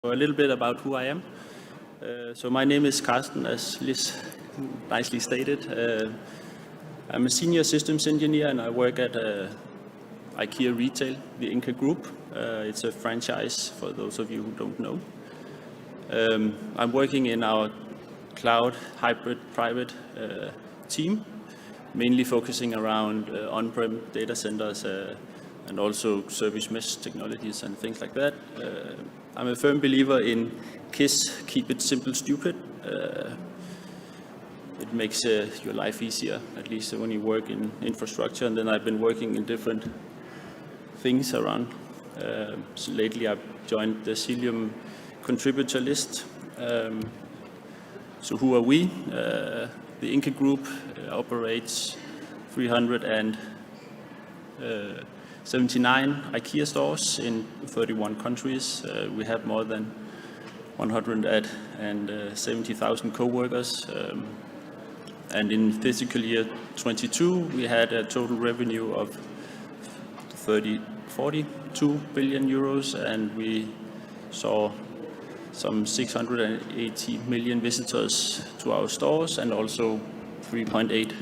A little bit about who I am. So my name is Karsten, as Liz nicely stated. I'm a senior systems engineer and I work at IKEA Retail, the IKEA Group. It's a franchise for those of you who don't know. I'm working in our cloud hybrid private team, mainly focusing around on-prem data centers and also service mesh technologies and things like that. I'm a firm believer in KISS, keep it simple, stupid. It makes your life easier, at least when you work in infrastructure. And then I've been working in different things around. So lately I've joined the Cilium contributor list. So who are we? The IKEA Group operates 379 IKEA stores in 31 countries. We have more than 170,000 co-workers. And in fiscal year 22, we had a total revenue of 42 billion euros, and we saw some 680 million visitors to our stores, and also 3.8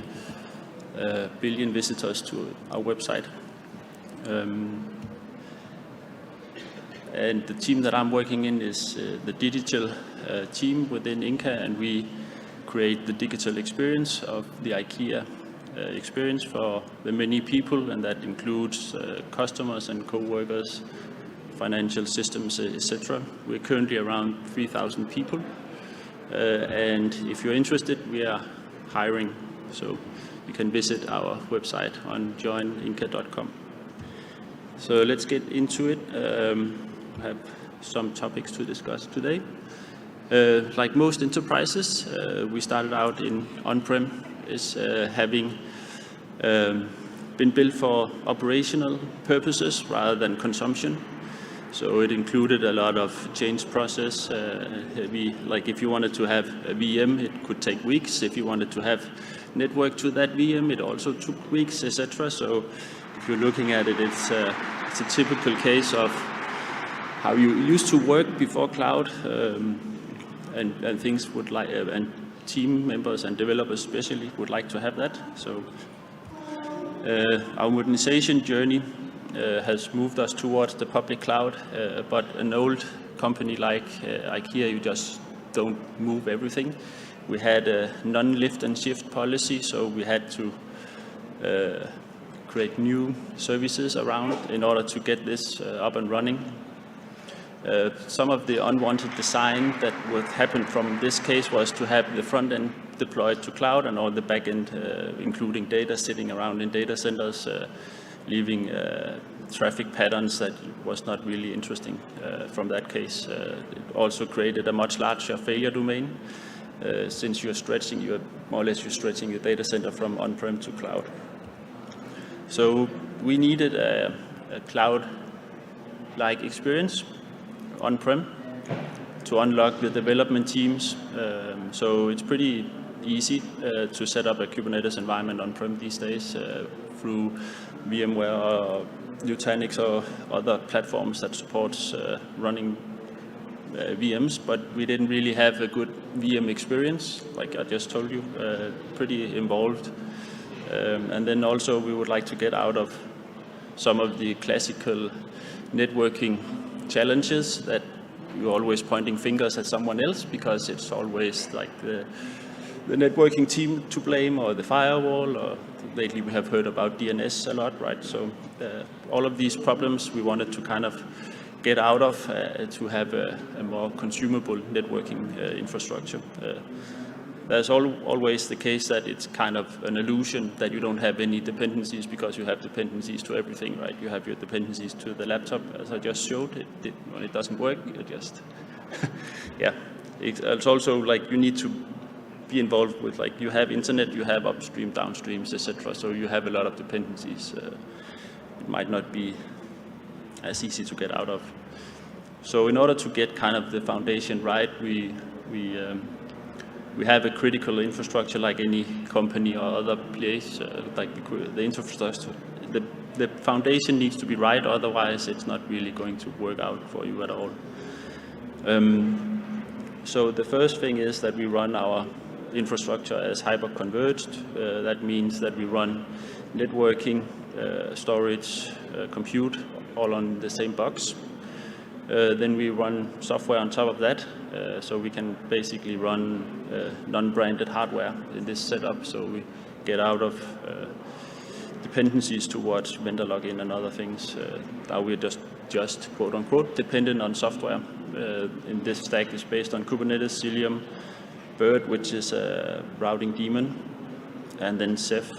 billion visitors to our website. And the team that I'm working in is the digital team within IKEA, and we create the digital experience of the IKEA experience for the many people, and that includes customers and co-workers, financial systems, etc. We're currently around 3,000 people, and if you're interested, we are hiring, so you can visit our website on joinikea.com. So let's get into it. I have some topics to discuss today. Like most enterprises, we started out in on-prem, having been built for operational purposes rather than consumption. So it included a lot of change process. Like if you wanted to have a VM, it could take weeks. If you wanted to have network to that VM, it also took weeks, etc. So if you're looking at it, it's a typical case of how you used to work before cloud, and things would like, and team members and developers especially would like to have that. So our modernization journey has moved us towards the public cloud, but an old company like IKEA, you just don't move everything. We had a non-lift and shift policy, so we had to create new services around in order to get this up and running. Some of the unwanted design that would happen from this case was to have the front end deployed to cloud and all the back end, including data sitting around in data centers, leaving traffic patterns that was not really interesting from that case. It also created a much larger failure domain, since you're more or less stretching your data center from on-prem to cloud. So we needed a cloud-like experience on-prem to unlock the development teams. So it's pretty easy to set up a Kubernetes environment on-prem these days through VMware or Nutanix or other platforms that supports running VMs, but we didn't really have a good VM experience, like I just told you, pretty involved. And then also we would like to get out of some of the classical networking challenges that you're always pointing fingers at someone else, because it's always like the networking team to blame, or the firewall, or lately we have heard about DNS a lot, right? So all of these problems we wanted to kind of get out of to have a more consumable networking infrastructure. There's always the case that it's kind of an illusion that you don't have any dependencies, because you have dependencies to everything, right? You have your dependencies to the laptop, as I just showed. When it doesn't work, it just, yeah. It's also like you need to be involved with, like, you have internet, you have upstream, downstreams, etc. So you have a lot of dependencies. It might not be as easy to get out of. So in order to get kind of the foundation right, we have a critical infrastructure like any company or other place, like the infrastructure. The foundation needs to be right, otherwise it's not really going to work out for you at all. So the first thing is that we run our infrastructure as hyper-converged. That means that we run networking, storage, compute, all on the same box. Then we run software on top of that, so we can basically run non-branded hardware in this setup, so we get out of dependencies towards vendor login and other things. Now we're just quote-unquote dependent on software. In this stack is based on Kubernetes, Cilium, Bird, which is a routing daemon, and then Ceph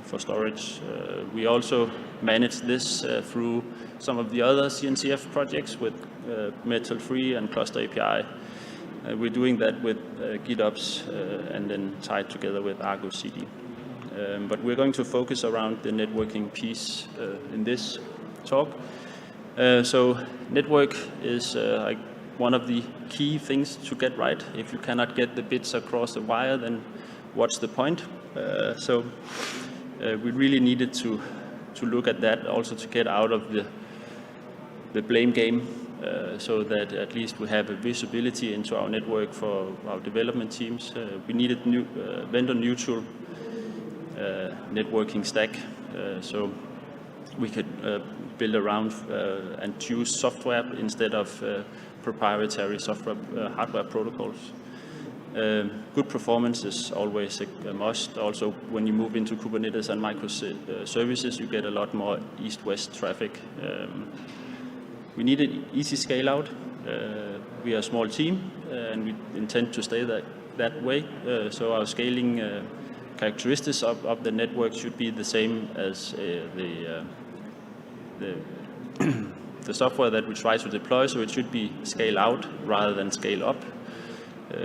for storage. We also manage this through some of the other CNCF projects with Metal Free and Cluster API. We're doing that with GitOps and then tied together with Argo CD. But we're going to focus around the networking piece in this talk. So network is like one of the key things to get right. If you cannot get the bits across the wire, then what's the point? So we really needed to look at that, also to get out of the blame game, so that at least we have a visibility into our network for our development teams. We needed new vendor-neutral networking stack, so we could build around and choose software instead of proprietary software hardware protocols. Good performance is always a must. Also, when you move into Kubernetes and microservices, you get a lot more east-west traffic. We needed easy scale out. We are a small team, and we intend to stay that way. So our scaling characteristics of the network should be the same as the software that we try to deploy. So it should be scale out rather than scale up.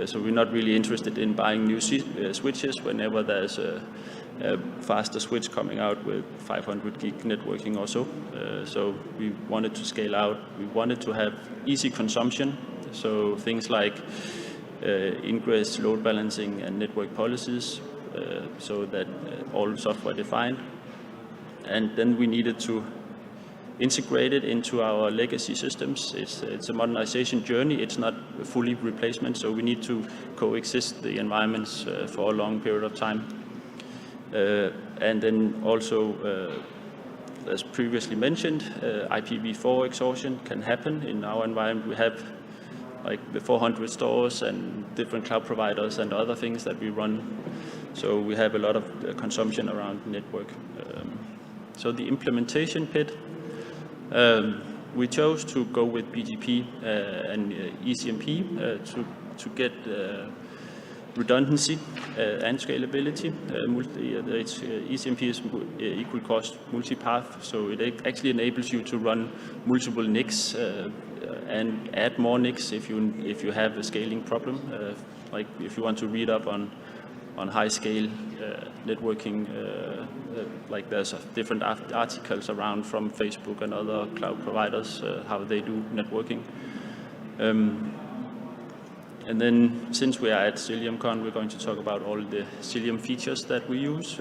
So we're not really interested in buying new switches whenever there's a faster switch coming out with 500 gig networking or so. So we wanted to scale out. We wanted to have easy consumption. So things like ingress, load balancing, and network policies, so that all software defined. And then we needed to integrate it into our legacy systems. It's a modernization journey. It's not a fully replacement, so we need to coexist the environments for a long period of time. And then also, as previously mentioned, IPv4 exhaustion can happen in our environment. We have like the 400 stores and different cloud providers and other things that we run. So we have a lot of consumption around network. So the implementation pit, we chose to go with BGP and ECMP to get redundancy and scalability. ECMP is equal cost multipath, so it actually enables you to run multiple NICs and add more NICs if you have a scaling problem. Like if you want to read up on high scale networking, like there's different articles around from Facebook and other cloud providers how they do networking. And then, since we are at CiliumCon, we're going to talk about all the Cilium features that we use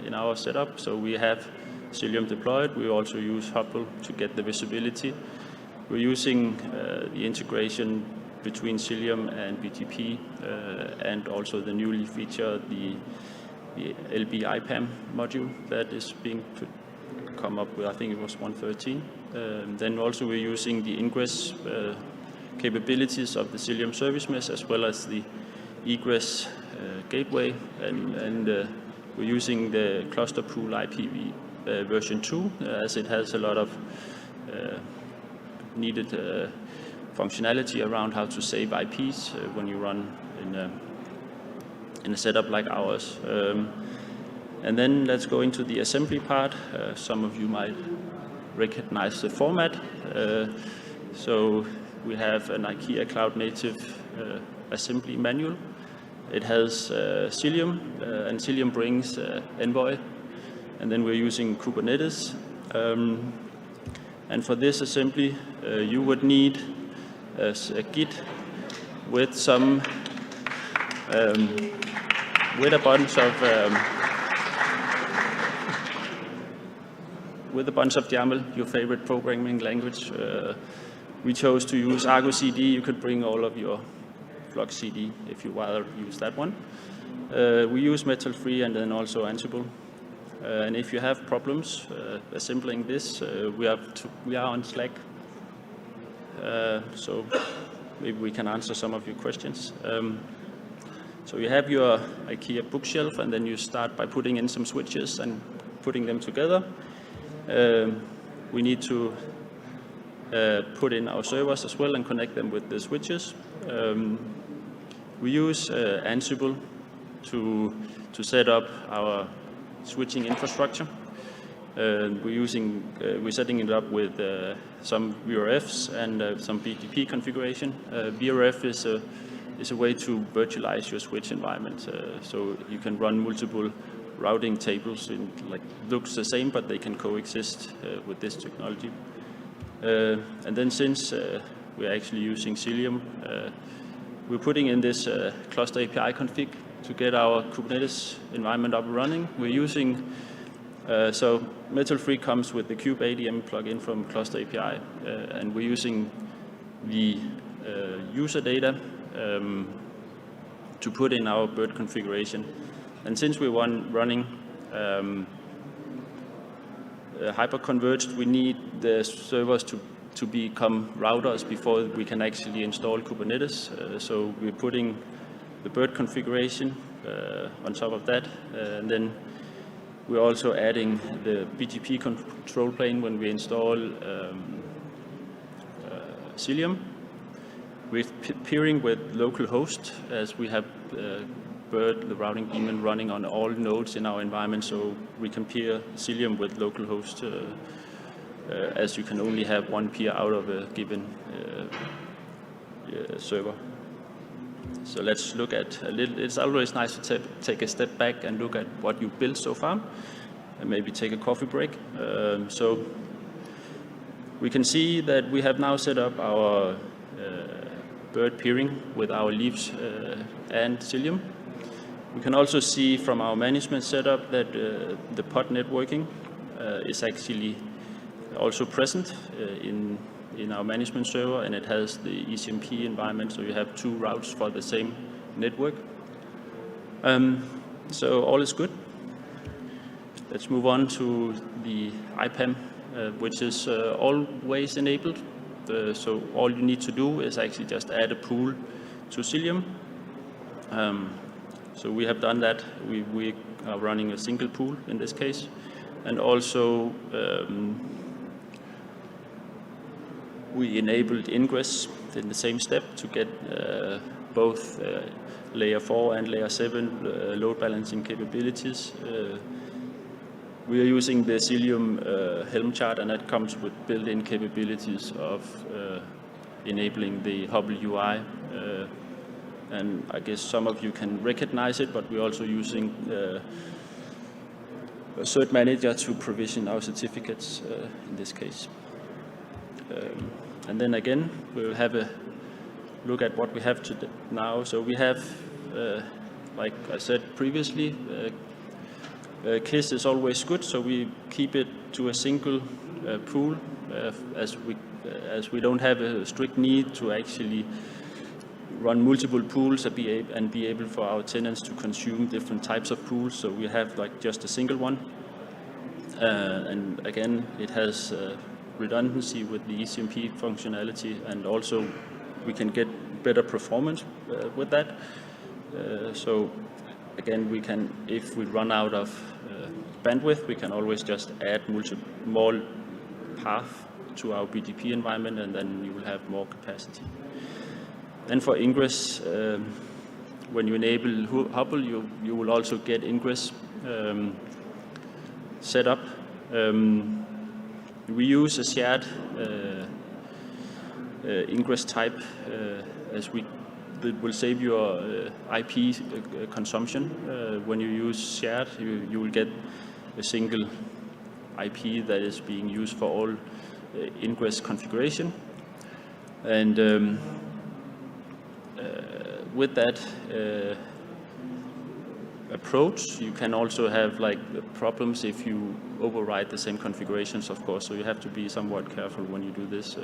in our setup. So we have Cilium deployed. We also use Hubble to get the visibility. We're using the integration between Cilium and BGP, and also the newly featured the LB IPAM module that is being come up with. I think it was 113. Then also we're using the ingress capabilities of the Cilium service mesh, as well as the egress gateway, and we're using the cluster pool IPv version 2, as it has a lot of needed functionality around how to save IPs when you run in a setup like ours. And then let's go into the assembly part. Some of you might recognize the format. So we have an IKEA Cloud Native assembly manual. It has Cilium, and Cilium brings Envoy, and then we're using Kubernetes. And for this assembly, you would need a Git with some with a bunch of YAML, your favorite programming language. We chose to use Argo CD. You could bring all of your Flux CD if you rather use that one. We use Metal Free and then also Ansible. And if you have problems assembling this, we are on Slack. So maybe we can answer some of your questions. So you have your IKEA bookshelf, and then you start by putting in some switches and putting them together. We need to put in our servers as well and connect them with the switches. We use Ansible to set up our switching infrastructure. We're setting it up with some VRFs and some BGP configuration. VRF is a way to virtualize your switch environment, so you can run multiple routing tables. Looks the same, but they can coexist with this technology. And then since we're actually using Cilium, we're putting in this cluster API config to get our Kubernetes environment up and running. We're using, so Metal Free comes with the Kube ADM plugin from Cluster API, and we're using the user data to put in our bird configuration. And since we're running hyper-converged, we need the servers to become routers before we can actually install Kubernetes. So we're putting the bird configuration on top of that, and then we're also adding the BGP control plane when we install Cilium. We're peering with localhost, as we have bird, the routing daemon, running on all nodes in our environment, so we can peer Cilium with localhost, as you can only have one peer out of a given server. So let's look at a little. It's always nice to take a step back and look at what you built so far, and maybe take a coffee break. So we can see that we have now set up our bird peering with our leaves and Cilium. We can also see from our management setup that the pod networking is actually also present in our management server, and it has the ECMP environment, so you have two routes for the same network. So all is good. Let's move on to the IPAM, which is always enabled. So all you need to do is actually just add a pool to Cilium. So we have done that. We are running a single pool in this case, and also we enabled ingress in the same step to get both layer 4 and layer 7 load balancing capabilities. We are using the Cilium Helm chart, and that comes with built-in capabilities of enabling the Hubble UI. And I guess some of you can recognize it, but we're also using a cert manager to provision our certificates in this case. And then again, we'll have a look at what we have now. So we have, like I said previously, KISS is always good, so we keep it to a single pool, as we don't have a strict need to actually run multiple pools and be able for our tenants to consume different types of pools. So we have like just a single one, and again, it has redundancy with the ECMP functionality, and also we can get better performance with that. So again, we can, if we run out of bandwidth, we can always just add more path to our BGP environment, and then you will have more capacity. Then for ingress, when you enable Hubble, you will also get ingress set up. We use a shared ingress type, as it will save your IP consumption. When you use shared, you will get a single IP that is being used for all ingress configuration. And with that approach, you can also have like problems if you override the same configurations, of course. So you have to be somewhat careful when you do this.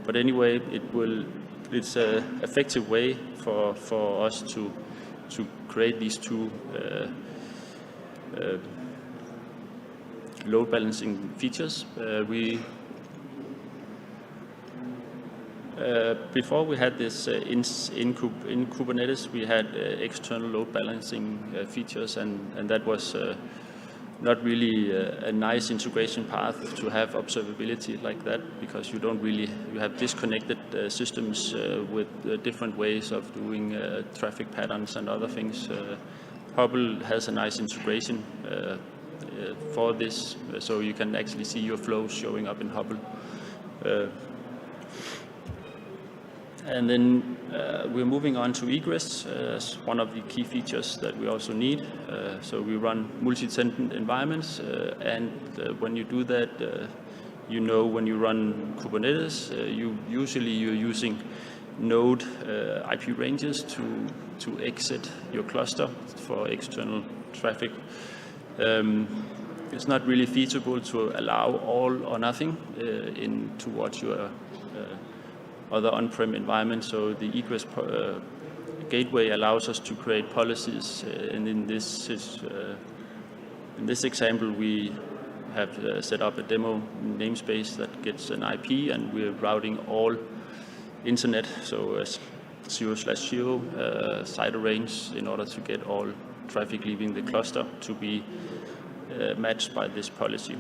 But anyway, it's an effective way for us to create these two load balancing features. Before we had this in Kubernetes, we had external load balancing features, and that was not really a nice integration path to have observability like that, because you have disconnected systems with different ways of doing traffic patterns and other things. Hubble has a nice integration for this, so you can actually see your flows showing up in Hubble. And then we're moving on to egress as one of the key features that we also need. So we run multi-tenant environments, and when you do that, when you run Kubernetes, you're using node IP ranges to exit your cluster for external traffic. It's not really feasible to allow all or nothing towards your other on-prem environments. So the egress gateway allows us to create policies, and in this example, we have set up a demo namespace that gets an IP, and we're routing all internet, so 0/0 site range, in order to get all traffic leaving the cluster to be matched by this policy.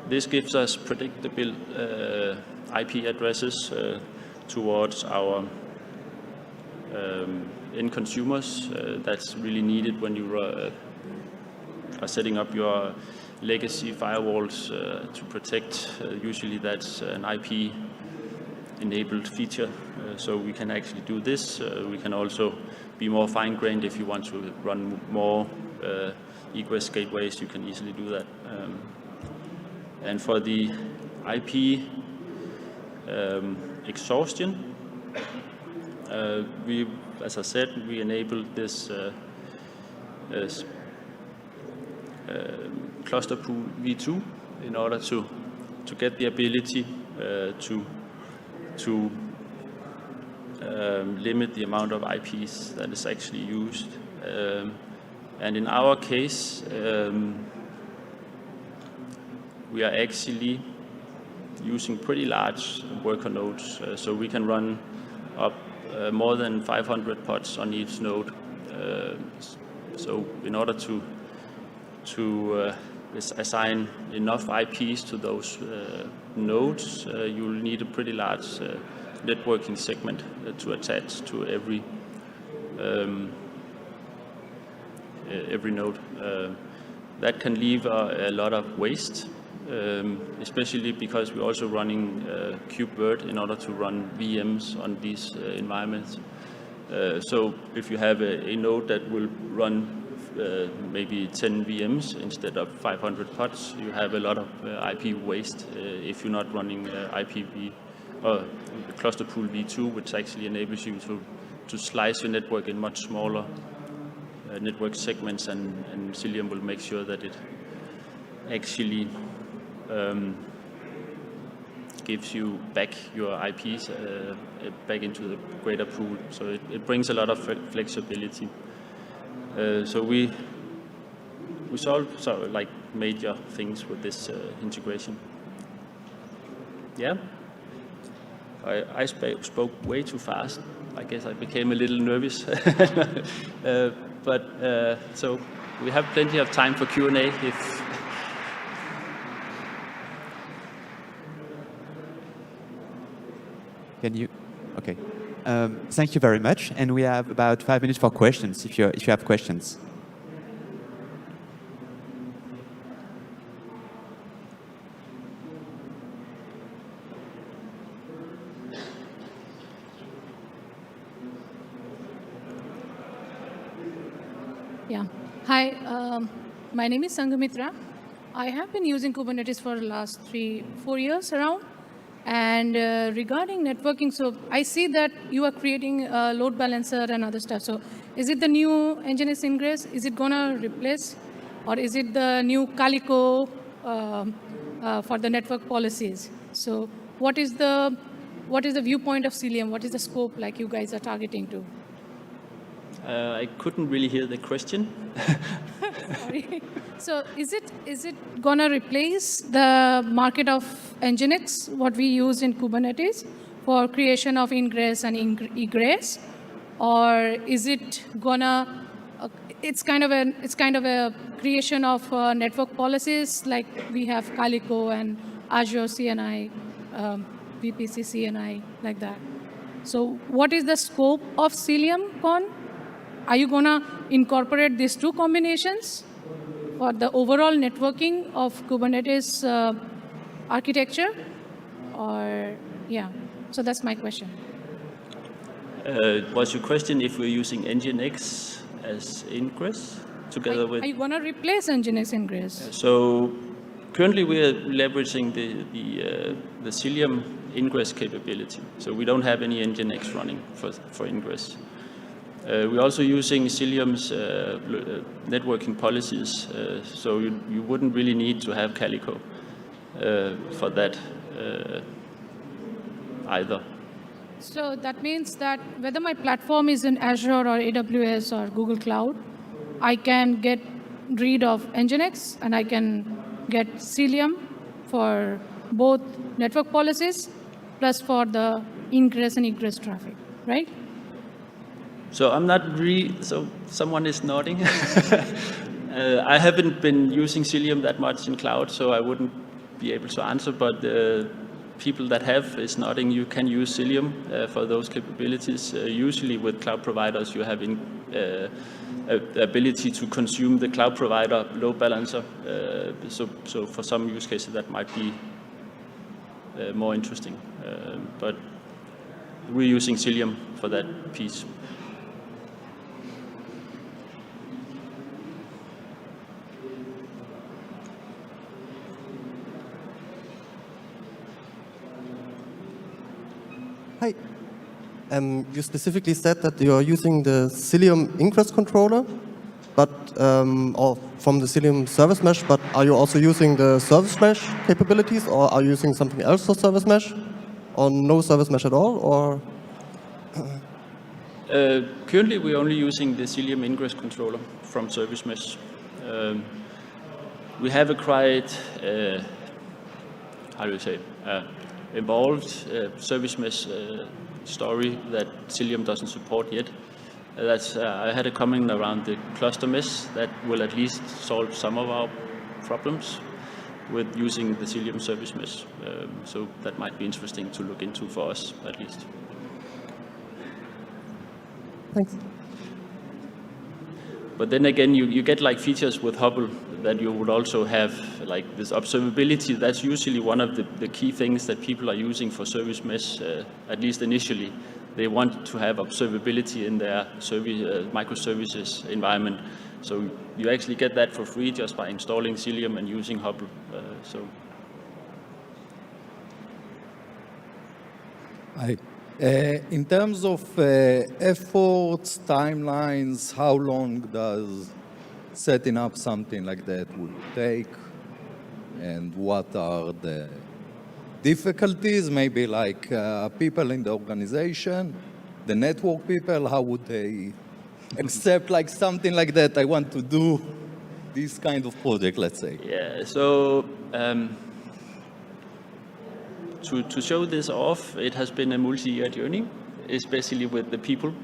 This gives us predictable IP addresses towards our end consumers. That's really needed when you are setting up your legacy firewalls to protect. Usually that's an IP-enabled feature, so we can actually do this. We can also be more fine-grained. If you want to run more egress gateways, you can easily do that. And for the IP exhaustion, as I said, we enabled this cluster pool v2 in order to get the ability to limit the amount of IPs that is actually used. And in our case, we are actually using pretty large worker nodes, so we can run up more than 500 pods on each node. So in order to assign enough IPs to those nodes, you'll need a pretty large networking segment to attach to every node. That can leave a lot of waste. Especially because we're also running KubeVirt in order to run VMs on these environments. So if you have a node that will run maybe 10 VMs instead of 500 pods, you have a lot of IP waste if you're not running IPv or cluster pool v2, which actually enables you to slice your network in much smaller network segments, and Cilium will make sure that it actually gives you back your IPs back into the greater pool. So it brings a lot of flexibility. So we solve like major things with this integration. Yeah, I spoke way too fast. I guess I became a little nervous. But so we have plenty of time for Q&A if. Can you? Okay. Thank you very much. And we have about 5 minutes for questions, if you have questions. Yeah. Hi. My name is Sanghamitra. I have been using Kubernetes for the last 3-4 years around. And regarding networking, so I see that you are creating a load balancer and other stuff. So is it the new Nginx Ingress? Is it going to replace or is it the new Calico for the network policies? So what is the viewpoint of Cilium? What is the scope like you guys are targeting to? I couldn't really hear the question. Sorry. So is it gonna replace the market of Nginx, what we use in Kubernetes, for creation of ingress and egress, or is it gonna? It's kind of a creation of network policies like we have Calico and Azure CNI, VPC CNI, like that. So what is the scope of Cilium Con? Are you gonna incorporate these two combinations for the overall networking of Kubernetes architecture? Or, yeah, so that's my question. Was your question if we're using Nginx as ingress together with? Are you gonna replace Nginx ingress? So currently we are leveraging the Cilium ingress capability. So we don't have any Nginx running for ingress. We're also using Cilium's networking policies, so you wouldn't really need to have Calico for that either. So that means that whether my platform is in Azure or AWS or Google Cloud, I can get rid of Nginx and I can get Cilium for both network policies plus for the ingress and egress traffic, right? So I'm not so someone is nodding. I haven't been using Cilium that much in cloud, so I wouldn't be able to answer, but people that have is nodding. You can use Cilium for those capabilities. Usually with cloud providers, you have the ability to consume the cloud provider load balancer. So for some use cases, that might be more interesting. But we're using Cilium for that piece. Hi. You specifically said that you are using the Cilium ingress controller, but or from the Cilium service mesh. But are you also using the service mesh capabilities, or are you using something else for service mesh, or no service mesh at all, or? Currently, we're only using the Cilium ingress controller from service mesh. We have a quite, how do you say, involved service mesh story that Cilium doesn't support yet. I had a comment around the cluster mesh that will at least solve some of our problems with using the Cilium service mesh. So that might be interesting to look into for us, at least. Thanks. But then again, you get like features with Hubble that you would also have like this observability. That's usually one of the key things that people are using for service mesh, at least initially. They want to have observability in their microservices environment. So you actually get that for free just by installing Cilium and using Hubble. In terms of efforts, timelines, how long does setting up something like that would take? And what are the difficulties? Maybe like people in the organization, the network people, how would they accept like something like that? I want to do this kind of project, let's say. Yeah, so to show this off, it has been a multi-year journey, especially with the people.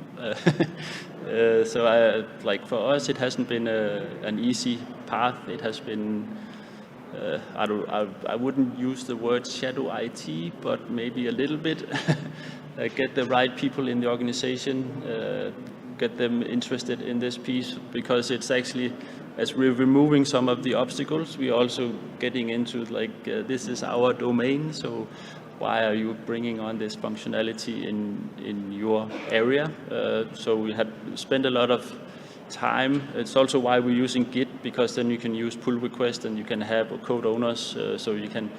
So like for us, it hasn't been an easy path. It has been, I wouldn't use the word shadow IT, but maybe a little bit. Get the right people in the organization, get them interested in this piece, because it's actually, as we're removing some of the obstacles, we're also getting into like, this is our domain, so why are you bringing on this functionality in your area? So we had spent a lot of time. It's also why we're using Git, because then you can use pull requests and you can have code owners, so you can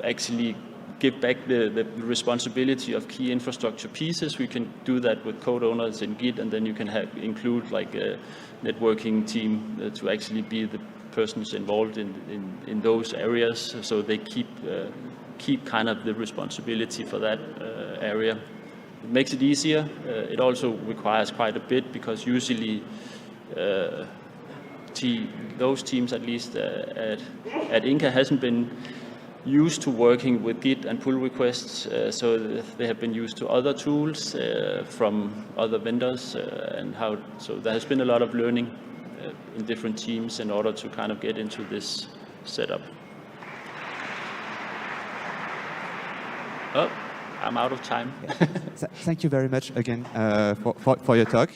actually give back the responsibility of key infrastructure pieces. We can do that with code owners in Git, and then you can include like a networking team to actually be the persons involved in those areas, so they keep kind of the responsibility for that area. It makes it easier. It also requires quite a bit, because usually those teams, at least at Inca, hasn't been used to working with Git and pull requests, so they have been used to other tools from other vendors, so there has been a lot of learning in different teams in order to kind of get into this setup. Oh, I'm out of time. Thank you very much again for your talk.